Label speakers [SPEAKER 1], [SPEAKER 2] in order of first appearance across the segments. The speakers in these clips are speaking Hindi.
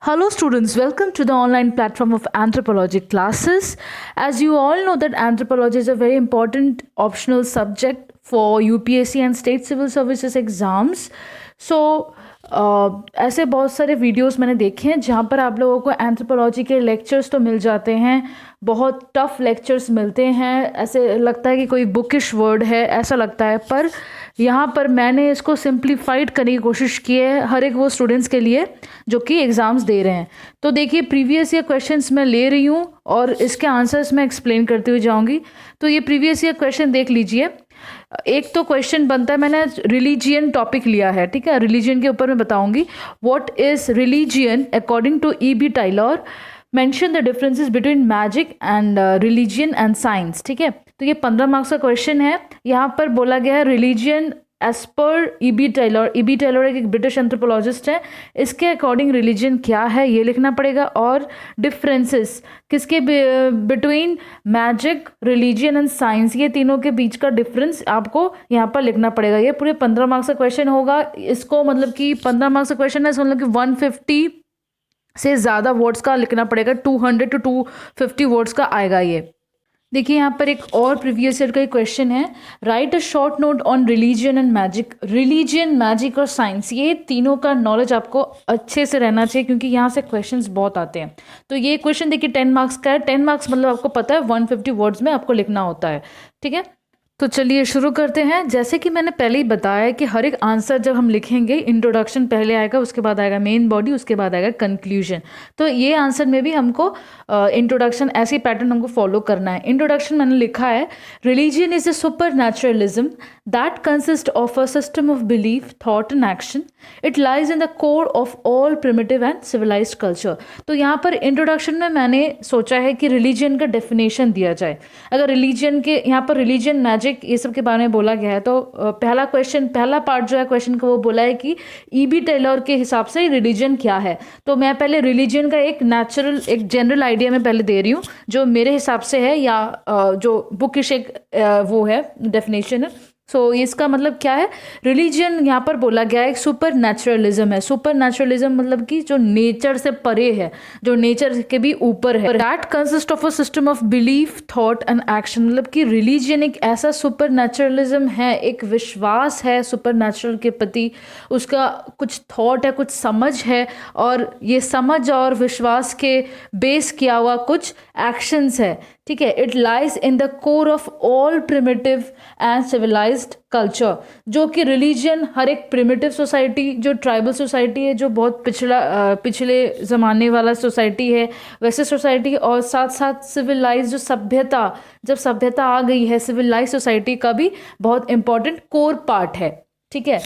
[SPEAKER 1] Hello students, welcome to the online platform of anthropology classes. As you all know that anthropology is a very important optional subject for UPSC and state civil services exams. So ऐसे बहुत सारे वीडियोस मैंने देखे हैं जहाँ पर आप लोगों को एंथ्रोपोलॉजी के लेक्चर्स तो मिल जाते हैं, बहुत टफ लेक्चर्स मिलते हैं, ऐसे लगता है कि कोई बुकिश वर्ड है ऐसा लगता है, पर यहाँ पर मैंने इसको सिंप्लीफाइड करने की कोशिश की है हर एक वो स्टूडेंट्स के लिए जो कि एग्ज़ाम्स दे रहे हैं। तो देखिए प्रीवियस ईयर क्वेश्चंस मैं ले रही हूँ और इसके आंसर्स मैं एक्सप्लेन करते हुए जाऊँगी। तो ये प्रीवियस ईयर क्वेश्चन देख लीजिए। एक तो क्वेश्चन बनता है, मैंने रिलीजियन टॉपिक लिया है, ठीक है, रिलीजियन के ऊपर मैं बताऊंगी what is religion according to E.B. Tylor, mention the differences between magic and religion and science. ठीक है, तो ये 15 मार्क्स का क्वेश्चन है। यहाँ पर बोला गया है रिलीजियन एज पर E.B. टाइलर। E.B. टाइलर एक ब्रिटिश एंथ्रोपोलॉजिस्ट है, इसके अकॉर्डिंग रिलीजन क्या है ये लिखना पड़ेगा, और डिफरेंसेस किसके between magic, religion and science, ये तीनों के बीच का डिफरेंस आपको यहाँ पर लिखना पड़ेगा। ये पूरे 15 मार्क्स का क्वेश्चन होगा। इसको मतलब कि 15 मार्क्स का क्वेश्चन है, इसको मतलब कि 150 से ज़्यादा वर्ड्स का लिखना पड़ेगा, 200 to 250 वर्ड्स का आएगा ये। देखिए यहाँ पर एक और प्रीवियस ईयर का एक क्वेश्चन है, right a short note on religion and magic. Religion, magic और साइंस, ये तीनों का नॉलेज आपको अच्छे से रहना चाहिए क्योंकि यहाँ से क्वेश्चंस बहुत आते हैं। तो ये क्वेश्चन देखिए 10 मार्क्स का है। 10 मार्क्स मतलब आपको पता है 150 वर्ड्स में आपको लिखना होता है। ठीक है, तो चलिए शुरू करते हैं। जैसे कि मैंने पहले ही बताया कि हर एक आंसर जब हम लिखेंगे, इंट्रोडक्शन पहले आएगा, उसके बाद आएगा मेन बॉडी, उसके बाद आएगा कंक्लूजन। तो ये आंसर में भी हमको इंट्रोडक्शन ऐसी पैटर्न हमको फॉलो करना है। इंट्रोडक्शन मैंने लिखा है, religion is a supernaturalism that consist of a system of belief, thought and action. It lies in the core of all primitive and civilised culture. तो यहाँ पर इंट्रोडक्शन में मैंने सोचा है कि रिलीजियन का डेफिनेशन दिया जाए। अगर रिलीजियन के यहाँ पर रिलीजियन, मैजिक, ये सब के बारे में बोला गया है, तो पहला क्वेश्चन, पहला पार्ट जो है क्वेश्चन का वो बोला है कि E.B. टाइलर के हिसाब से रिलीजन क्या है। तो मैं पहले रिलीजन का एक नेचुरल, एक जनरल आइडिया मैं पहले दे रही हूँ जो मेरे हिसाब से है, या जो बुकिश एक वो है डेफिनेशन है। सो इसका मतलब क्या है, रिलीजन यहाँ पर बोला गया है एक सुपर नेचुरलिज्म है। सुपर नेचुरलिज्म मतलब कि जो नेचर से परे है, जो नेचर के भी ऊपर है। That consist of a system of belief, thought and action. मतलब कि रिलीजन एक ऐसा सुपर नेचुरलिज्म है, एक विश्वास है सुपर नेचुरल के प्रति, उसका कुछ थॉट है, कुछ समझ है, और ये समझ और विश्वास के बेस किया हुआ कुछ एक्शंस है। ठीक है, it lies in the core of all primitive and civilised culture. जो कि रिलीजन हर एक प्रिमिटिव सोसाइटी, जो ट्राइबल सोसाइटी है, जो बहुत पिछले ज़माने वाला सोसाइटी है, वैसे सोसाइटी, और साथ साथ सिविलाइज जो सभ्यता, जब सभ्यता आ गई है, सिविलाइज सोसाइटी का भी बहुत इंपॉर्टेंट कोर पार्ट है। ठीक है,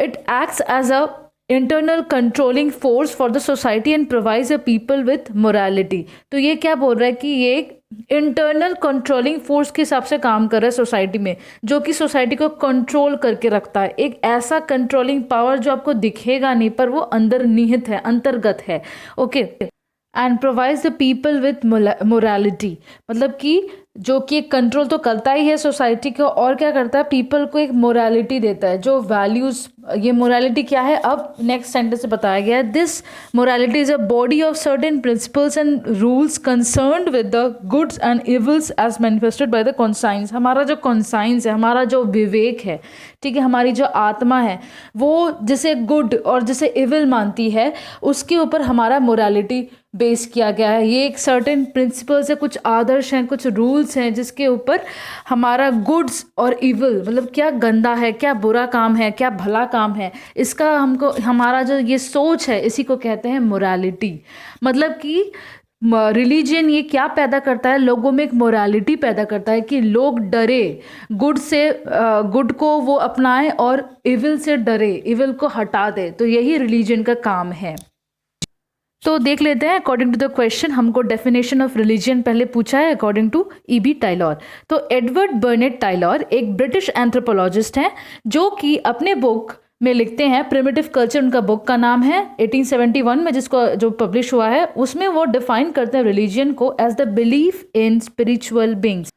[SPEAKER 1] it acts as a internal controlling force for the society and provides a people with morality. तो ये क्या बोल रहा है कि ये एक इंटरनल कंट्रोलिंग फोर्स के हिसाब से काम कर रहा है सोसाइटी में, जो कि सोसाइटी को कंट्रोल करके रखता है। एक ऐसा कंट्रोलिंग पावर जो आपको दिखेगा नहीं पर वो अंदर निहित है, अंतर्गत है। Okay, and provides the people with morality, मतलब कि जो कि कंट्रोल तो करता ही है सोसाइटी को, और क्या करता है, पीपल को एक मोरालिटी देता है, जो वैल्यूज। ये मोरालिटी क्या है, अब नेक्स्ट सेंटेंस से बताया गया है, this morality is a body of certain principles and rules concerned with the goods and evils as manifested by the conscience. हमारा जो कॉन्साइंस है, हमारा जो विवेक है, ठीक है, हमारी जो आत्मा है, वो जिसे गुड और जिसे इविल मानती है, उसके ऊपर हमारा मोरालिटी बेस किया गया है। ये एक सर्टेन प्रिंसिपल्स है, कुछ आदर्श हैं, कुछ रूल्स हैं, जिसके ऊपर हमारा गुड्स और इविल, मतलब क्या गंदा है, क्या बुरा काम है, क्या भला काम है, इसका हमको, हमारा जो ये सोच है, इसी को कहते हैं मोरालिटी। मतलब कि रिलीजन ये क्या पैदा करता है, लोगों में एक मोरालिटी पैदा करता है कि लोग डरे, गुड से, गुड को वो अपनाएं और इविल से डरे, इविल को हटा दे। तो यही रिलीजन का काम है। तो देख लेते हैं अकॉर्डिंग टू द क्वेश्चन, हमको डेफिनेशन ऑफ रिलीजन पहले पूछा है अकॉर्डिंग टू E.B. टाइलर। तो एडवर्ड बर्नेट टाइलर एक ब्रिटिश एंथ्रोपोलॉजिस्ट हैं जो कि अपने बुक में लिखते हैं, प्रिमिटिव कल्चर उनका बुक का नाम है, 1871 में जिसको जो पब्लिश हुआ है, उसमें वो डिफाइन करते हैं रिलीजन को as the belief in spiritual beings.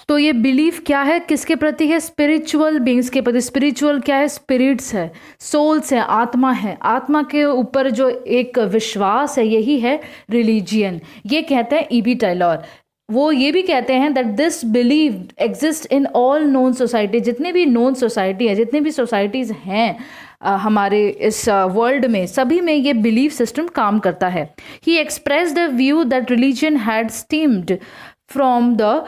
[SPEAKER 1] तो ये बिलीफ क्या है, किसके प्रति है, स्पिरिचुअल बींग्स के प्रति। स्पिरिचुअल क्या है, स्पिरिट्स है, सोल्स है, आत्मा है, आत्मा के ऊपर जो एक विश्वास है, यही है रिलीजियन। ये कहते हैं ईबी टायलर। वो ये भी कहते हैं that this believe exist in all known society, जितने भी नोन सोसाइटी है, जितने भी सोसाइटीज़ हैं हमारे इस वर्ल्ड में, सभी में ये बिलीफ सिस्टम काम करता है। He express the view that religion had stemmed from the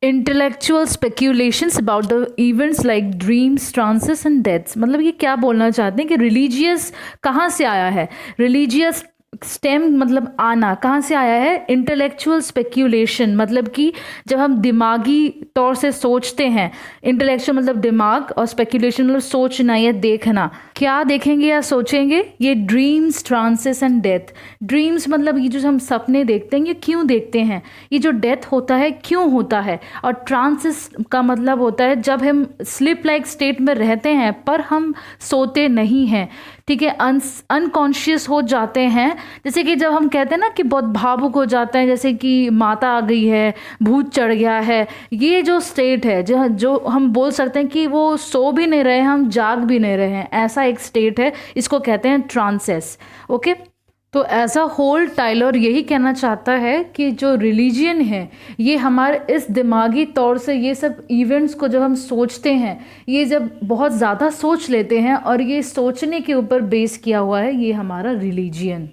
[SPEAKER 1] intellectual speculations about the events like dreams, trances and deaths. मतलब ये क्या बोलना चाहते हैं कि रिलीजियस कहाँ से आया है, रिलीजियस स्टेम मतलब आना, कहाँ से आया है, इंटेलेक्चुअल स्पेक्यूलेशन मतलब कि जब हम दिमागी तौर से सोचते हैं, इंटेलेक्चुअल मतलब दिमाग और स्पेक्यूलेशन मतलब सोचना या देखना, क्या देखेंगे या सोचेंगे, ये dreams, trances and death. Dreams मतलब ये जो हम सपने देखते हैं, ये क्यों देखते हैं, ये जो डेथ होता है क्यों होता है, और ट्रांसेस का मतलब होता है जब हम स्लिप लाइक स्टेट में रहते हैं पर हम सोते नहीं हैं, ठीक है, अनकॉन्शियस हो जाते हैं। जैसे कि जब हम कहते हैं ना कि बहुत भावुक हो जाते हैं, जैसे कि माता आ गई है, भूत चढ़ गया है, ये जो स्टेट है जो हम बोल सकते हैं कि वो सो भी नहीं रहे, हम जाग भी नहीं रहे हैं, ऐसा एक स्टेट है, इसको कहते हैं ट्रांसेस। ओके, तो एज अ होल टाइलर यही कहना चाहता है कि जो रिलीजियन है ये हमारे इस दिमागी तौर से ये सब इवेंट्स को जब हम सोचते हैं, ये जब बहुत ज़्यादा सोच लेते हैं और ये सोचने के ऊपर बेस किया हुआ है, ये हमारा रिलीजियन।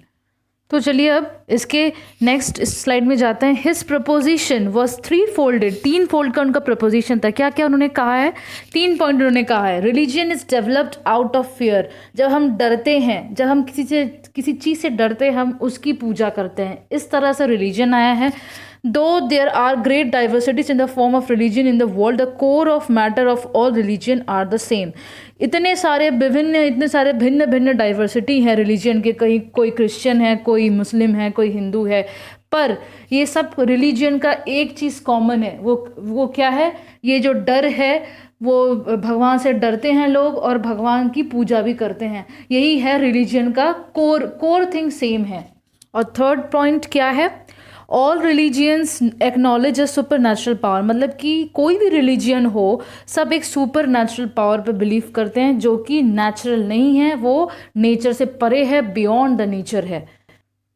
[SPEAKER 1] तो चलिए अब इसके नेक्स्ट स्लाइड में जाते हैं। His preposition was 3 folded, 3 fold का उनका प्रपोजिशन था। क्या क्या उन्होंने कहा है, 3 पॉइंट उन्होंने कहा है। Religion is developed out of fear, जब हम डरते हैं, जब हम किसी चीज़ से डरते हैं, हम उसकी पूजा करते हैं, इस तरह से रिलीजन आया है। Though there are great diversities in the form of religion in the world, the core of matter of all religion are the same. इतने सारे भिन्न भिन्न डाइवर्सिटी है रिलीजन के, कहीं कोई क्रिश्चियन है, कोई मुस्लिम है, कोई हिंदू है, पर ये सब रिलीजन का एक चीज़ कॉमन है। वो क्या है, ये जो डर है, वो भगवान से डरते हैं लोग और भगवान की पूजा भी करते हैं, यही है रिलीजन का कोर थिंग, सेम है। और थर्ड पॉइंट क्या है, all religions acknowledge a super natural power, मतलब कि कोई भी रिलीजियन हो, सब एक सुपर नेचुरल पावर पे बिलीव करते हैं जो कि नेचुरल नहीं है, वो नेचर से परे है, बियॉन्ड द नेचर है।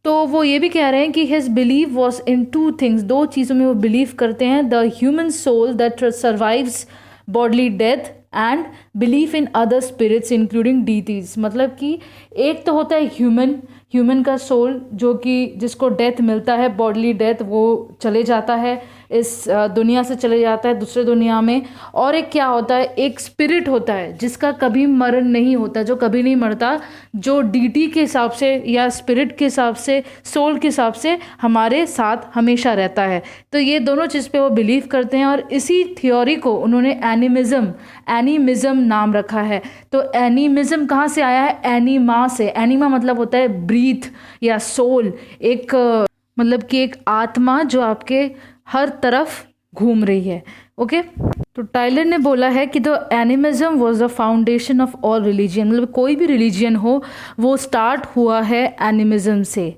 [SPEAKER 1] तो वो ये भी कह रहे हैं कि his believe was in 2 things, 2 चीज़ों में वो बिलीव करते हैं। The human soul that survives bodily death and belief in other spirits including deities, मतलब कि एक तो होता है ह्यूमन का सोल जो कि जिसको डेथ मिलता है, बॉडली डेथ, वो चले जाता है, इस दुनिया से चले जाता है दूसरे दुनिया में। और एक क्या होता है, एक स्पिरिट होता है जिसका कभी मरण नहीं होता, जो कभी नहीं मरता, जो डीटी के हिसाब से या स्पिरिट के हिसाब से, सोल के हिसाब से हमारे साथ हमेशा रहता है। तो ये दोनों चीज़ पे वो बिलीव करते हैं और इसी थ्योरी को उन्होंने एनिमिज्म नाम रखा है। तो एनिमिज्म कहाँ से आया है, एनिमा से। एनिमा मतलब होता है ब्रीथ या सोल, एक मतलब कि एक आत्मा जो आपके हर तरफ घूम रही है। ओके, तो टाइलर ने बोला है कि the animism was the foundation of all religion, मतलब कोई भी रिलीजियन हो वो स्टार्ट हुआ है एनिमिज्म से।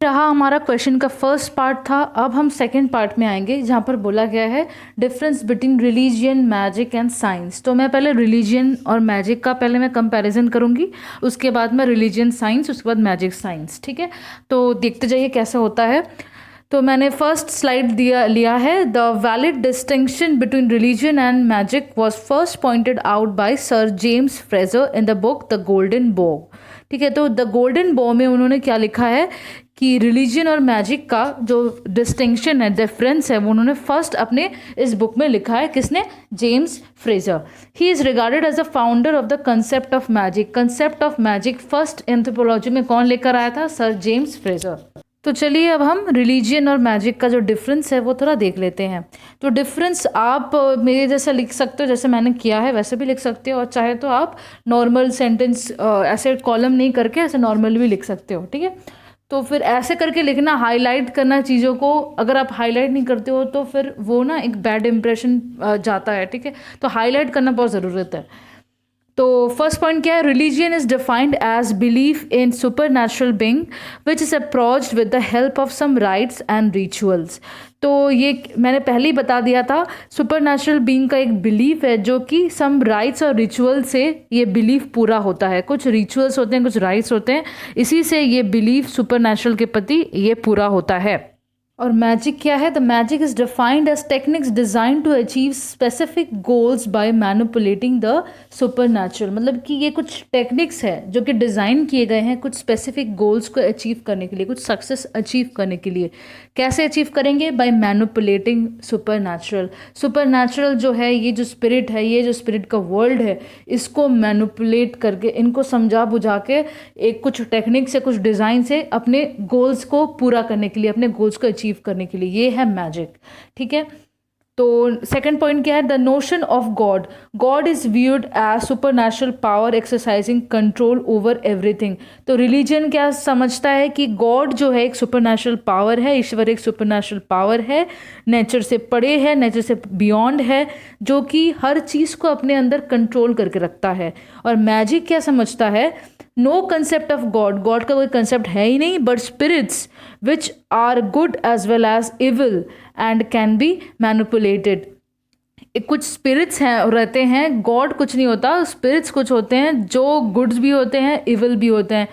[SPEAKER 1] रहा हमारा क्वेश्चन का फर्स्ट पार्ट था। अब हम सेकंड पार्ट में आएंगे जहाँ पर बोला गया है difference between religion, magic and science. तो मैं पहले रिलीजियन और मैजिक का पहले मैं कंपैरिजन करूँगी, उसके बाद मैं रिलीजियन साइंस, उसके बाद मैजिक साइंस, ठीक है। तो देखते जाइए कैसा होता है। तो मैंने फर्स्ट स्लाइड लिया है। The valid distinction between religion and magic was first pointed out by sir James Fraser in the book the golden बो, ठीक है। तो द गोल्डन बो में उन्होंने क्या लिखा है कि रिलीजन और मैजिक का जो डिस्टिंक्शन है, डिफरेंस है, वो उन्होंने फर्स्ट अपने इस बुक में लिखा है। किसने, James Frazer. He is regarded as the founder of the concept of magic. Concept of magic first anthropology में कौन लेकर आया था, सर जेम्स फ्रेजर। तो चलिए अब हम रिलीजियन और मैजिक का जो डिफरेंस है वो थोड़ा देख लेते हैं। तो डिफरेंस आप मेरे जैसा लिख सकते हो, जैसे मैंने किया है वैसे भी लिख सकते हो, और चाहे तो आप नॉर्मल सेंटेंस ऐसे कॉलम नहीं करके ऐसे नॉर्मल भी लिख सकते हो, ठीक है। तो फिर ऐसे करके लिखना, हाईलाइट करना चीज़ों को, अगर आप हाईलाइट नहीं करते हो तो फिर वो ना एक बैड इंप्रेशन जाता है, ठीक है। तो हाईलाइट करना बहुत ज़रूरत है। तो फर्स्ट पॉइंट क्या है, religion is defined as belief in supernatural being which is approached with the help of some rites and rituals. तो ये मैंने पहले ही बता दिया था, सुपर नेचुरल बींग का एक बिलीफ है जो कि सम राइट्स और रिचुअल से ये बिलीफ पूरा होता है। कुछ रिचुअल्स होते हैं, कुछ राइट्स होते हैं, इसी से ये बिलीफ सुपर नेचुरल के प्रति ये पूरा होता है। और मैजिक क्या है, the magic is defined as techniques design to achieve specific goals by manipulating the supernatural. मतलब कि ये कुछ टेक्निक्स है जो कि डिज़ाइन किए गए हैं कुछ स्पेसिफिक गोल्स को अचीव करने के लिए, कुछ सक्सेस अचीव करने के लिए। कैसे अचीव करेंगे, by manipulating supernatural. Supernatural जो है, ये जो स्पिरिट है, ये जो स्पिरिट का वर्ल्ड है, इसको मैनिपुलेट करके, इनको समझा बुझा के एक कुछ टेक्निक से, कुछ डिज़ाइन से अपने गोल्स को पूरा करने के लिए, अपने गोल्स को अचीव करने के लिए, ये है मैजिक। ठीक है, तो सेकंड पॉइंट क्या है, the notion of God. God is viewed as supernatural power exercising control over everything. तो रिलीजन क्या समझता है कि गॉड जो है एक सुपर नेचुरल पावर है, ईश्वर एक सुपर नेचुरल पावर है, नेचर से परे है, नेचर से बियॉन्ड है, जो कि हर चीज़ को अपने अंदर कंट्रोल करके रखता है। और मैजिक क्या समझता है, no concept of God, God का कोई कंसेप्ट है ही नहीं, but spirits which are good as well as evil and can be manipulated. कुछ स्पिरिट्स हैं, रहते हैं, गॉड कुछ नहीं होता, स्पिरिट्स कुछ होते हैं जो गुड्स भी होते हैं, इविल भी होते हैं।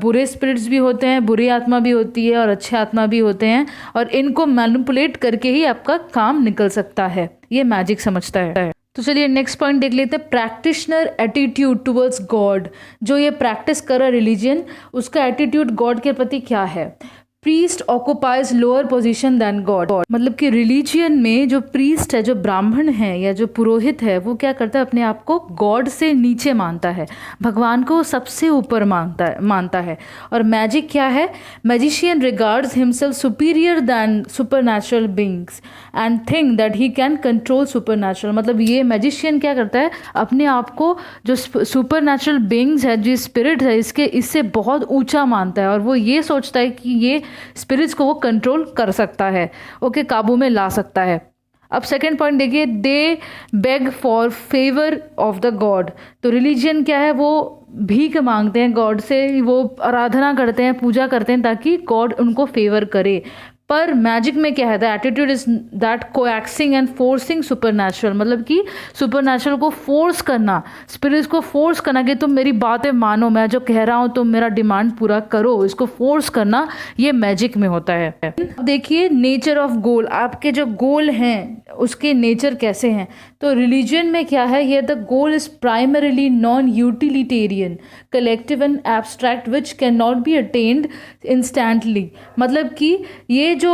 [SPEAKER 1] बुरे स्पिरिट्स भी होते हैं, बुरी आत्मा भी होती है और अच्छे आत्मा भी होते हैं, और इनको मैनिपुलेट करके ही आपका काम निकल सकता है। ये मैजिक समझता है। तो चलिए नेक्स्ट पॉइंट देख लेते हैं, प्रैक्टिशनर एटीट्यूड टुवर्ड्स गॉड। जो ये प्रैक्टिस कर रहा रिलीजन, उसका एटीट्यूड गॉड के प्रति क्या है। Priest occupies lower position than God. मतलब कि रिलीजियन में जो प्रीस्ट है, जो ब्राह्मण है या जो पुरोहित है, वो क्या करता है, अपने आप को गॉड से नीचे मानता है, भगवान को सबसे ऊपर मानता है। और मैजिक क्या है, magician regards himself superior then super natural beings and think that he can control super natural. मतलब ये मैजिशियन क्या करता है, अपने आप को जो सुपर नेचुरल बींग्स है, जो स्पिरिट है, इससे बहुत ऊंचा मानता है, और वो ये सोचता है कि ये स्पिरिट्स को वो कंट्रोल कर सकता है, ओके, काबू में ला सकता है। अब सेकेंड पॉइंट देखिए, they beg for favour of the God. तो रिलीजियन क्या है, वो भीख मांगते हैं गॉड से, वो आराधना करते हैं, पूजा करते हैं ताकि गॉड उनको फेवर करे। पर मैजिक में क्या है, the attitude is that coaxing and forcing supernatural. मतलब कि सुपर नेचुरल को फोर्स करना, स्पिरिट्स को फोर्स करना कि तुम मेरी बातें मानो, मैं जो कह रहा हूँ तुम मेरा डिमांड पूरा करो, इसको फोर्स करना, ये मैजिक में होता है। अब देखिए नेचर ऑफ गोल, आपके जो गोल हैं उसके नेचर कैसे हैं। तो रिलीजन में क्या है, ये the goal is primarily non utilitarian, collective and abstract which can not B attend instantly. मतलब कि ये जो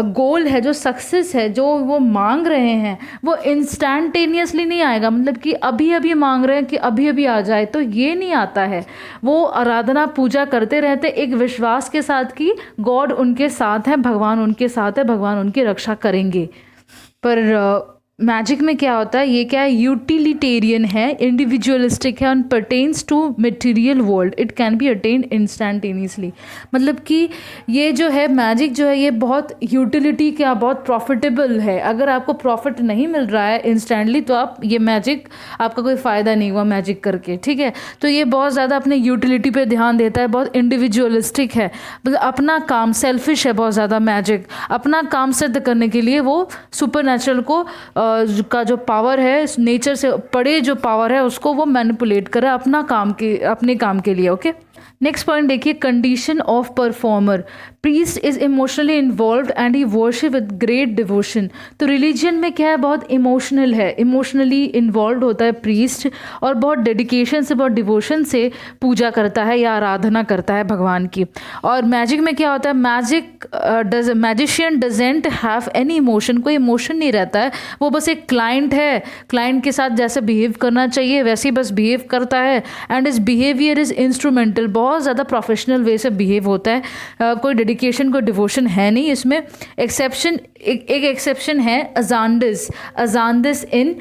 [SPEAKER 1] गोल है, जो सक्सेस है, जो वो मांग रहे हैं, वो इंस्टेंटेनियसली नहीं आएगा। मतलब कि अभी अभी मांग रहे हैं कि अभी अभी आ जाए, तो ये नहीं आता है। वो आराधना पूजा करते रहते एक विश्वास के साथ कि गॉड उनके साथ है, भगवान उनके साथ है, भगवान उनकी रक्षा करेंगे। पर मैजिक में क्या होता है, ये क्या है, यूटिलिटेरियन है, इंडिविजुअलिस्टिक है, and pertains to material world, it can be attained instantaneously. मतलब कि ये जो है मैजिक जो है, ये बहुत यूटिलिटी का, बहुत प्रॉफिटेबल है। अगर आपको प्रॉफिट नहीं मिल रहा है इंस्टेंटली, तो आप ये मैजिक, आपका कोई फ़ायदा नहीं हुआ मैजिक करके, ठीक है। तो ये बहुत ज़्यादा अपने यूटिलिटी पे ध्यान देता है, बहुत इंडिविजुअलिस्टिक है, मतलब अपना काम, सेल्फिश है बहुत ज़्यादा मैजिक। अपना काम सिद्ध करने के लिए वो सुपर नेचुरल को का जो पावर है, नेचर से परे जो पावर है, उसको वो मैनिपुलेट करे अपने काम के लिए, ओके। नेक्स्ट पॉइंट देखिए, condition of performer. Priest is emotionally involve and he worship with great devotion. तो रिलीजन में क्या है, बहुत इमोशनल है, इमोशनली इन्वॉल्व होता है प्रीस्ट, और बहुत डेडिकेशन से, बहुत डिवोशन से पूजा करता है या आराधना करता है भगवान की। और मैजिक में क्या होता है, magician doesn't have any emotion, कोई इमोशन नहीं रहता है, वो बस एक क्लाइंट है, क्लाइंट के साथ जैसे बिहेव करना चाहिए वैसे ही बस बिहेव करता है, and is behaviour is instrumental, बहुत ज़्यादा प्रोफेशनल वे से बिहेव होता है, कोई डेडिकेशन, कोई डिवोशन है नहीं इसमें। एक्सेप्शन, एक एक्सेप्शन है अजांडिस इन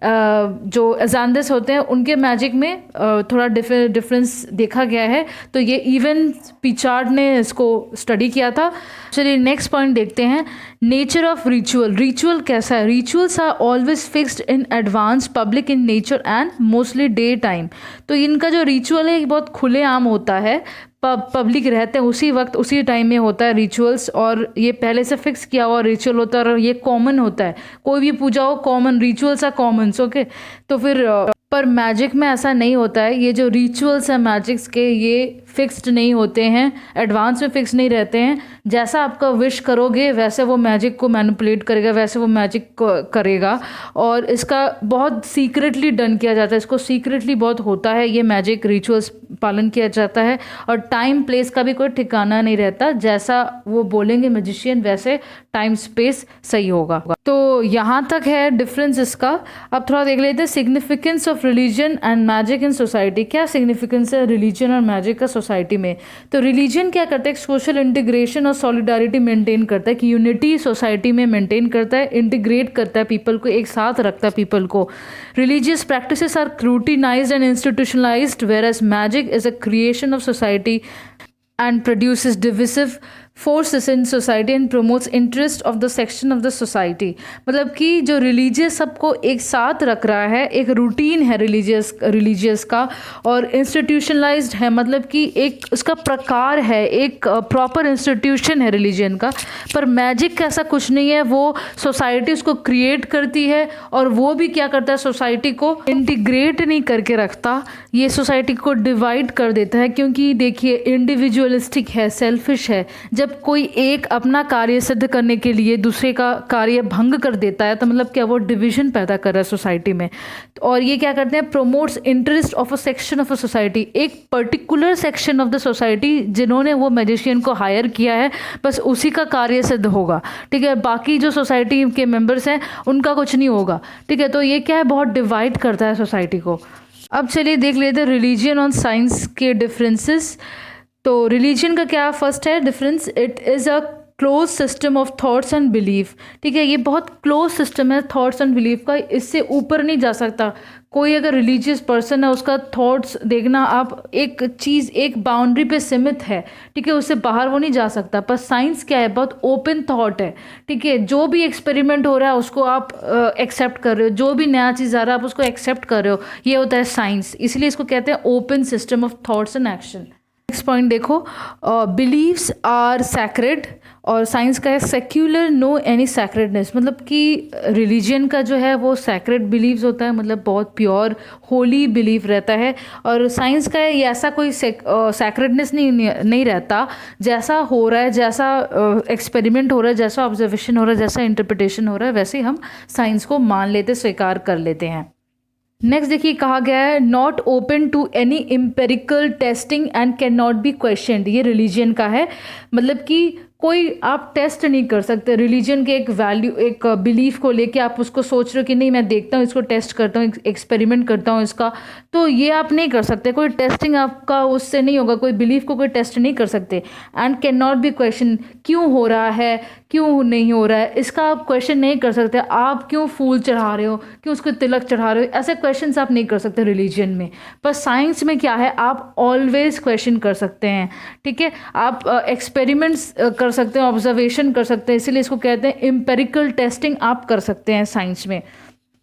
[SPEAKER 1] जो अजांदिस होते हैं उनके मैजिक में थोड़ा डिफरेंस देखा गया है। तो ये इवन पिचार्ड ने इसको स्टडी किया था। चलिए नेक्स्ट पॉइंट देखते हैं, नेचर ऑफ रिचुअल। रिचुअल कैसा है? Rituals are always fixed in advance, public in nature and mostly day time. तो इनका जो रिचुअल है बहुत खुलेआम होता है, पब्लिक रहते हैं उसी वक्त उसी टाइम में होता है रिचुअल्स, और ये पहले से फिक्स किया हुआ रिचुअल होता है और ये कॉमन होता है। कोई भी पूजा हो common, rituals are commons, okay. तो फिर पर मैजिक में ऐसा नहीं होता है। ये जो रिचुअल्स हैं मैजिक्स के, ये फिक्स्ड नहीं होते हैं, एडवांस में फिक्स नहीं रहते हैं। जैसा आपका विश करोगे वैसे वो मैजिक को मैनिपुलेट करेगा, वैसे वो मैजिक करेगा। और इसका बहुत सीक्रेटली डन किया जाता है, इसको सीक्रेटली बहुत होता है ये मैजिक रिचुअल्स पालन किया जाता है। और टाइम प्लेस का भी कोई ठिकाना नहीं रहता, जैसा वो बोलेंगे मैजिशियन वैसे टाइम स्पेस सही होगा। तो यहाँ तक है डिफरेंस इसका। अब थोड़ा देख लेते हैं significance of religion and magic in society. क्या सिग्निफिकेंस है रिलीजन और मैजिक का सोसाइटी में? तो रिलीजन क्या करता है? सोशल इंटीग्रेशन और सॉलिडारिटी मेंटेन करता है, कि यूनिटी सोसाइटी में मेंटेन करता है, इंटीग्रेट करता है पीपल को, एक साथ रखता है पीपल को। Religious practices are routinised and institutionalised, whereas magic is a creation of society and produces divisive forces in society and promotes interest of the section of the society। मतलब कि जो रिलीजियस सबको एक साथ रख रहा है, एक रूटीन है रिलीजियस का, और इंस्टीट्यूशनलाइज्ड है, मतलब कि एक उसका प्रकार है, एक प्रॉपर इंस्टीट्यूशन है रिलीजन का। पर मैजिक का ऐसा कुछ नहीं है, वो सोसाइटी उसको क्रिएट करती है, और वो भी क्या करता है, सोसाइटी को इंटीग्रेट नहीं करके रखता, ये सोसाइटी को डिवाइड कर देता है। क्योंकि देखिए इंडिविजुअलिस्टिक है, सेल्फिश है। जब कोई एक अपना कार्य सिद्ध करने के लिए दूसरे का कार्य भंग कर देता है, तो मतलब क्या वो डिवीजन पैदा कर रहा है सोसाइटी में। और ये क्या करते हैं, promotes interest of a section of a society, एक particular section of the society जिन्होंने वो मैजिशियन को हायर किया है, बस उसी का कार्य सिद्ध होगा, ठीक है। बाकी जो सोसाइटी के मेंबर्स हैं उनका कुछ नहीं होगा, ठीक है। तो ये क्या है, बहुत डिवाइड करता है सोसाइटी को। अब चलिए देख लेते हैं रिलीजन और साइंस के डिफरेंसेस। तो रिलीजन का क्या फर्स्ट है difference, it is a close system of thoughts and belief, ठीक है। ये बहुत क्लोज सिस्टम है थॉट्स एंड बिलीफ का, इससे ऊपर नहीं जा सकता कोई। अगर रिलीजियस पर्सन है उसका थॉट्स देखना, आप एक चीज़ एक बाउंड्री पे सीमित है, ठीक है, उससे बाहर वो नहीं जा सकता। पर साइंस क्या है, बहुत ओपन थॉट है, ठीक है। जो भी एक्सपेरिमेंट हो रहा है उसको आप एक्सेप्ट कर रहे हो, जो भी नया चीज़ आ रहा है आप उसको एक्सेप्ट कर रहे हो, ये होता है साइंस। इसलिए इसको कहते हैं open system of thoughts and action. Next point देखो, बिलीव्स आर सैक्रेड, और साइंस का है सेक्युलर, नो एनी सैक्रेडनेस। मतलब कि रिलीजन का जो है वो सैक्रेड बिलीव्स होता है, मतलब बहुत प्योर होली बिलीव रहता है। और साइंस का है ये ऐसा कोई सैक्रेडनेस नहीं रहता। जैसा हो रहा है, जैसा एक्सपेरिमेंट हो रहा है, जैसा ऑब्जर्वेशन हो रहा है, जैसा इंटरप्रिटेशन हो रहा है, वैसे ही हम साइंस को मान लेते, स्वीकार कर लेते हैं। नेक्स्ट देखिए कहा गया है not open to any empirical testing and can not be questioned. ये रिलीजन का है, मतलब कि कोई आप टेस्ट नहीं कर सकते रिलीजन के एक वैल्यू, एक बिलीफ को लेके आप उसको सोच रहे हो कि नहीं मैं देखता हूँ, इसको टेस्ट करता हूँ, एक्सपेरिमेंट करता हूँ इसका, तो ये आप नहीं कर सकते। कोई टेस्टिंग आपका उससे नहीं होगा, कोई बिलीफ को कोई टेस्ट नहीं कर सकते। And can not B question, क्यों हो रहा है, क्यों नहीं हो रहा है, इसका आप क्वेश्चन नहीं कर सकते। आप क्यों फूल चढ़ा रहे हो, क्यों उसको तिलक चढ़ा रहे हो, ऐसे क्वेश्चन आप नहीं कर सकते रिलीजन में। पर साइंस में क्या है, आप ऑलवेज क्वेश्चन कर सकते हैं, ठीक है। आप एक्सपेरिमेंट्स कर सकते हैं, ऑब्जर्वेशन कर सकते हैं, इसीलिए इसको कहते हैं एम्पेरिकल टेस्टिंग आप कर सकते हैं साइंस में।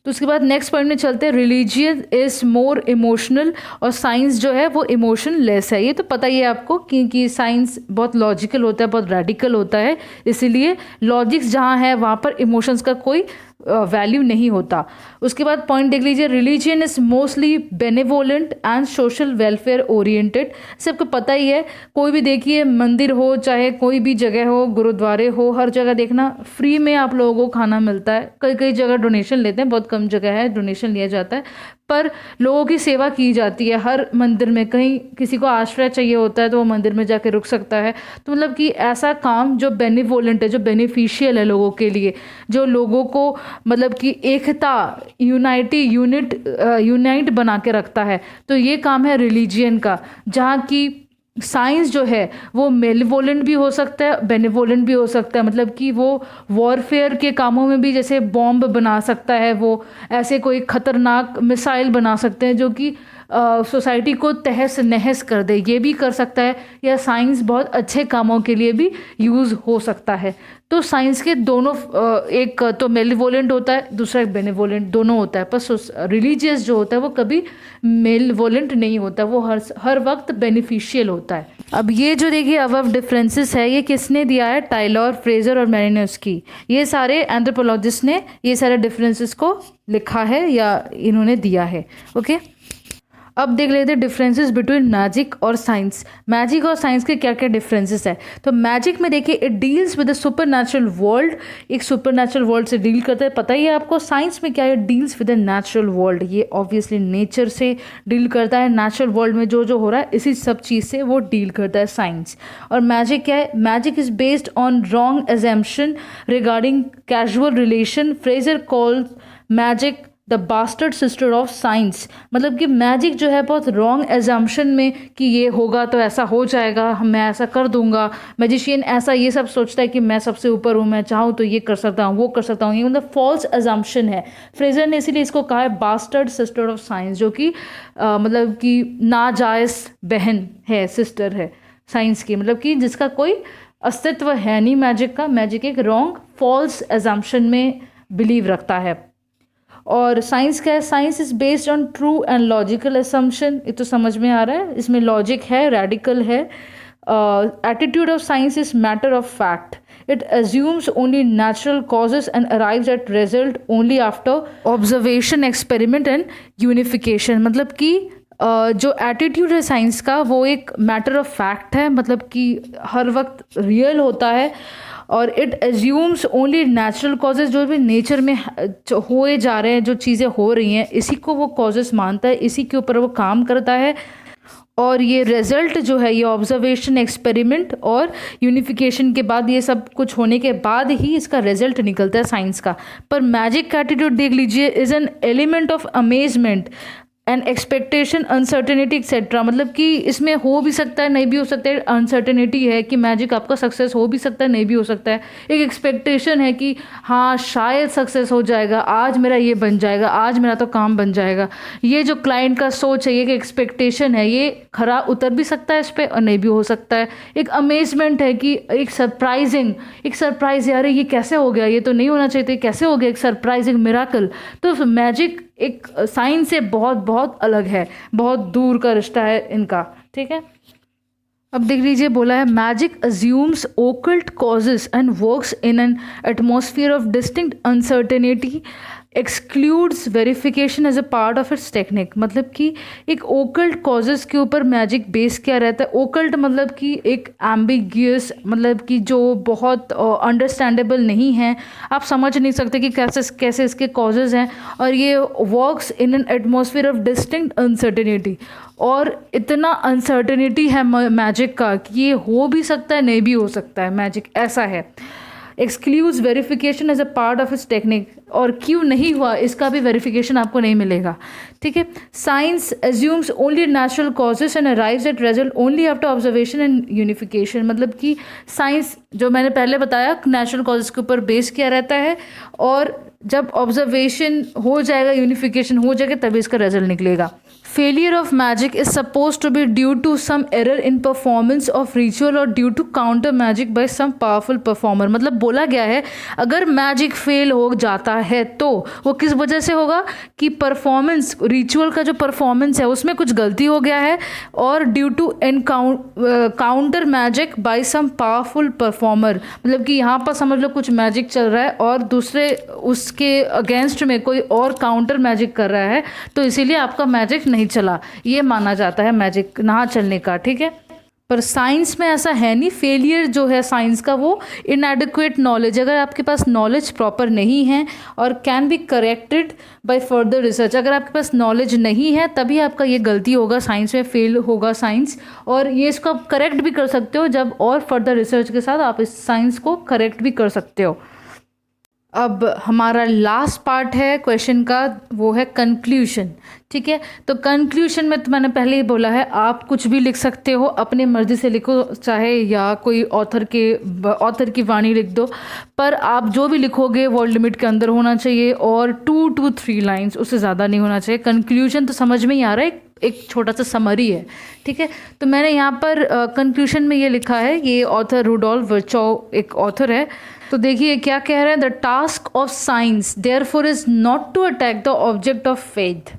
[SPEAKER 1] तो उसके बाद नेक्स्ट पॉइंट में चलते हैं, रिलीजियन इज़ मोर इमोशनल, और साइंस जो है वो इमोशन लेस है। ये तो पता ही है आपको, क्योंकि साइंस बहुत लॉजिकल होता है, बहुत रेडिकल होता है, इसीलिए लॉजिक्स जहाँ है वहाँ पर इमोशंस का कोई वैल्यू नहीं होता। उसके बाद पॉइंट देख लीजिए, religion is mostly benevolent and social welfare oriented. सबको पता ही है, कोई भी देखिए मंदिर हो, चाहे कोई भी जगह हो, गुरुद्वारे हो, हर जगह देखना फ्री में आप लोगों को खाना मिलता है। कई कई जगह डोनेशन लेते हैं, बहुत कम जगह है डोनेशन लिया जाता है, पर लोगों की सेवा की जाती है हर मंदिर में। कहीं किसी को आश्रय चाहिए होता है तो वो मंदिर में जाके रुक सकता है। तो मतलब कि ऐसा काम जो बेनिवोलेंट है, जो बेनिफिशियल है लोगों के लिए, जो लोगों को मतलब कि एकता, यूनाइट बना के रखता है, तो ये काम है रिलीजियन का। जहाँ की साइंस जो है वो मेलिवोलेंट भी हो सकता है, बेनिवोलेंट भी हो सकता है, मतलब कि वो वॉरफेयर के कामों में भी, जैसे बॉम्ब बना सकता है, वो ऐसे कोई खतरनाक मिसाइल बना सकते हैं जो कि सोसाइटी को तहस नहस कर दे, ये भी कर सकता है। या साइंस बहुत अच्छे कामों के लिए भी यूज़ हो सकता है। तो साइंस के दोनों एक तो मेलिवोलेंट होता है, दूसरा एक बेनिवोलेंट, दोनों होता है। पर रिलीजियस जो होता है वो कभी मेलिवोलेंट नहीं होता, वो हर वक्त बेनिफिशियल होता है। अब ये जो देखिए अबव डिफरेंसेस है, ये किसने दिया है? टायलर, फ्रेजर और मैलिनोव्स्की, ये सारे एंथ्रोपोलॉजिस्ट ने ये सारे डिफरेंसेस को लिखा है या इन्होंने दिया है। ओके, अब देख लेते हैं डिफरेंसेस बिटवीन मैजिक और साइंस। मैजिक और साइंस के क्या क्या डिफरेंसेस है? तो मैजिक में देखिए it deals with the super natural world, एक सुपर नेचुरल वर्ल्ड से डील करता है, पता ही है आपको। साइंस में क्या है? Deals with the natural world, ये ऑब्वियसली नेचर से डील करता है। नेचुरल वर्ल्ड में जो जो हो रहा है इसी सब चीज़ से वो डील करता है साइंस। और मैजिक क्या है? Magic is based on wrong assumption regarding casual relation. Frazer call magic the bastard sister of science, मतलब कि मैजिक जो है बहुत रॉन्ग एजम्पशन में कि ये होगा तो ऐसा हो जाएगा, मैं ऐसा कर दूंगा, मैजिशियन ऐसा ये सब सोचता है कि मैं सबसे ऊपर हूँ, मैं चाहूँ तो ये कर सकता हूँ, वो कर सकता हूँ, ये मतलब फॉल्स एजम्पशन है। फ्रेजर ने इसीलिए इसको कहा है बास्टर्ड सिस्टर ऑफ साइंस, जो कि मतलब कि नाजायज़ बहन है, सिस्टर है साइंस की, मतलब कि जिसका कोई अस्तित्व है नहीं मैजिक का। मैजिक एक रॉन्ग फॉल्स एजम्पशन में बिलीव रखता है। और साइंस क्या है? Science is based on true and logical assumption, ये तो समझ में आ रहा है, इसमें लॉजिक है, रेडिकल है। Attitude of science is matter of fact, it assumes only natural causes and arrives at result only after observation, experiment and unification। मतलब कि जो एटीट्यूड है साइंस का वो एक मैटर ऑफ फैक्ट है, मतलब कि हर वक्त रियल होता है। और it assumes only natural causes, जो भी नेचर में होए जा रहे हैं, जो चीज़ें हो रही हैं, इसी को वो कॉजेज मानता है, इसी के ऊपर वो काम करता है। और ये रिजल्ट जो है, ये ऑब्जर्वेशन, एक्सपेरिमेंट और यूनिफिकेशन के बाद, ये सब कुछ होने के बाद ही इसका रिजल्ट निकलता है साइंस का। पर मैजिक का एटीट्यूड देख लीजिए, is an element of amazement and expectation, uncertainty etcetera, मतलब कि इसमें हो भी सकता है, नहीं भी हो सकता है। अनसर्टेनिटी है कि मैजिक आपका सक्सेस हो भी सकता है, नहीं भी हो सकता है। एक एक्सपेक्टेशन है कि हाँ शायद सक्सेस हो जाएगा, आज मेरा ये बन जाएगा, आज मेरा तो काम बन जाएगा। ये जो क्लाइंट का सोच है, ये एक एक्सपेक्टेशन है, ये खरा उतर भी सकता है इस पर और नहीं भी हो सकता है। एक अमेजमेंट है कि एक सरप्राइज, यार ये कैसे हो गया, ये तो नहीं होना चाहिए, कैसे हो गया, एक सरप्राइजिंग मिराकल। तो मैजिक एक साइंस से बहुत बहुत अलग है, बहुत दूर का रिश्ता है इनका, ठीक है। अब देख लीजिए, बोला है magic assumes occult causes and works in an atmosphere of distinct uncertainty, excludes verification as a part of its technique. मतलब कि एक ओकल्ट कॉजेज के ऊपर मैजिक बेस क्या रहता है? ओकल्ट मतलब कि एक एम्बिगियस, मतलब कि जो बहुत अंडरस्टैंडेबल नहीं है, आप समझ नहीं सकते कि कैसे कैसे इसके कॉजेज हैं। और ये works in N atmosphere of distinct uncertainty, और इतना अनसर्टेनिटी है मैजिक का कि ये हो भी सकता है, नहीं भी हो सकता है, मैजिक ऐसा है। Excludes verification as a part of its technique, और क्यों नहीं हुआ इसका भी वेरिफिकेशन आपको नहीं मिलेगा, ठीक है। Science assumes only natural causes and arrives eight result only after observation and unification. मतलब कि साइंस, जो मैंने पहले बताया, नेचुरल कॉजेज के ऊपर बेस किया रहता है, और जब ऑब्जर्वेशन हो जाएगा, यूनिफिकेशन हो जाएगा, तभी इसका रिजल्ट निकलेगा। Failure of magic is suppose to be due to some error in performance of ritual और due to counter magic by some powerful performer. मतलब बोला गया है अगर मैजिक फेल हो जाता है तो वो किस वजह से होगा कि परफॉर्मेंस, रिचुअल का जो परफॉर्मेंस है उसमें कुछ गलती हो गया है, और due to counter magic by some powerful performer. मतलब कि यहाँ पर समझ लो कुछ मैजिक चल रहा है और दूसरे उसके अगेंस्ट में कोई और काउंटर मैजिक कर रहा है, तो इसीलिए आपका मैजिक नहीं चला, ये माना जाता है मैजिक ना चलने का, ठीक है। पर साइंस में ऐसा है नहीं। फेलियर जो है साइंस का वो इनएडिक्वेट नॉलेज, अगर आपके पास नॉलेज प्रॉपर नहीं है, और can be corrected by further research. अगर आपके पास नॉलेज नहीं है तभी आपका ये गलती होगा, साइंस में फेल होगा साइंस, और ये इसको आप करेक्ट भी कर सकते हो जब और फर्दर रिसर्च के साथ आप इस साइंस को करेक्ट भी कर सकते हो। अब हमारा लास्ट पार्ट है क्वेश्चन का, वो है कंक्लूशन। ठीक है, तो कंक्लूशन में तो मैंने पहले ही बोला है, आप कुछ भी लिख सकते हो, अपनी मर्ज़ी से लिखो, चाहे या कोई ऑथर की वाणी लिख दो, पर आप जो भी लिखोगे वर्ड लिमिट के अंदर होना चाहिए और 2 to 3 लाइन्स, उससे ज़्यादा नहीं होना चाहिए। कंक्लूशन तो समझ में ही आ रहा है, एक छोटा सा समरी है। ठीक है, तो मैंने यहाँ पर कंक्लूशन में ये लिखा है, ये ऑथर रुडोल्फ वर्चोव एक ऑथर है। तो देखिए क्या कह रहे हैं, the task of science therefore is not to attack the object of faith.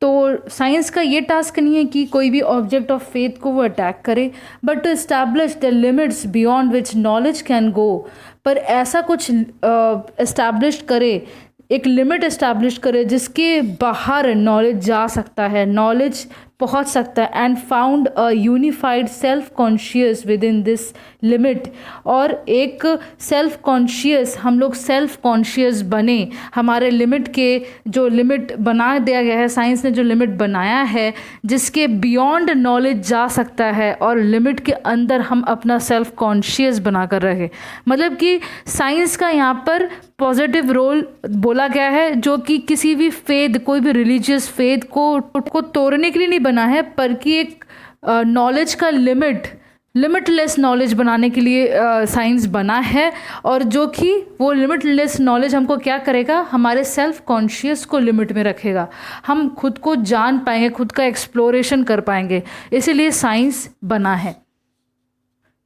[SPEAKER 1] तो साइंस का ये टास्क नहीं है कि कोई भी ऑब्जेक्ट ऑफ फेथ को वो अटैक करे, but to establish the limits beyond which knowledge can go. पर ऐसा कुछ इस्टेब्लिश करे, एक लिमिट इस्टेब्लिश करे जिसके बाहर नॉलेज जा सकता है, नॉलेज पहुंच सकता है, and found a unified self conscious with in this limit. और एक सेल्फ कॉन्शियस, हम लोग सेल्फ कॉन्शियस बने, हमारे लिमिट के जो लिमिट बना दिया गया है, साइंस ने जो लिमिट बनाया है जिसके बियॉन्ड नॉलेज जा सकता है, और लिमिट के अंदर हम अपना सेल्फ कॉन्शियस बना कर रहे। मतलब कि साइंस का यहाँ पर पॉजिटिव रोल बोला गया है, जो कि किसी भी फेथ, कोई भी रिलीजियस फेथ को तोड़ने के लिए नहीं बना है, पर कि एक नॉलेज का लिमिटलेस नॉलेज बनाने के लिए साइंस बना है। और जो कि वो लिमिटलेस नॉलेज हमको क्या करेगा, हमारे सेल्फ कॉन्शियस को लिमिट में रखेगा, हम खुद को जान पाएंगे, खुद का एक्सप्लोरेशन कर पाएंगे, इसीलिए साइंस बना है।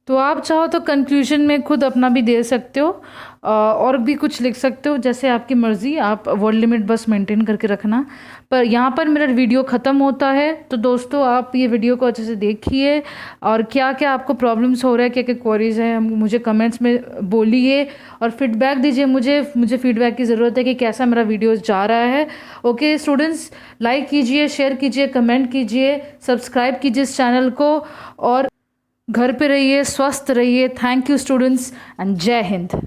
[SPEAKER 1] तो आप चाहो तो कंक्लूजन में खुद अपना भी दे सकते हो, और भी कुछ लिख सकते हो, जैसे आपकी मर्ज़ी, आप वर्ड लिमिट बस मेंटेन करके रखना। पर यहाँ पर मेरा वीडियो ख़त्म होता है। तो दोस्तों आप ये वीडियो को अच्छे से देखिए, और क्या क्या आपको प्रॉब्लम्स हो रहा है, क्या क्या क्वेरीज़ हैं, मुझे कमेंट्स में बोलिए और फीडबैक दीजिए। मुझे फीडबैक की ज़रूरत है कि कैसा मेरा वीडियो जा रहा है। ओके स्टूडेंट्स, लाइक कीजिए, शेयर कीजिए, कमेंट कीजिए, सब्सक्राइब कीजिए इस चैनल को, और घर पे रहिए, स्वस्थ रहिए। थैंक यू स्टूडेंट्स, एंड जय हिंद।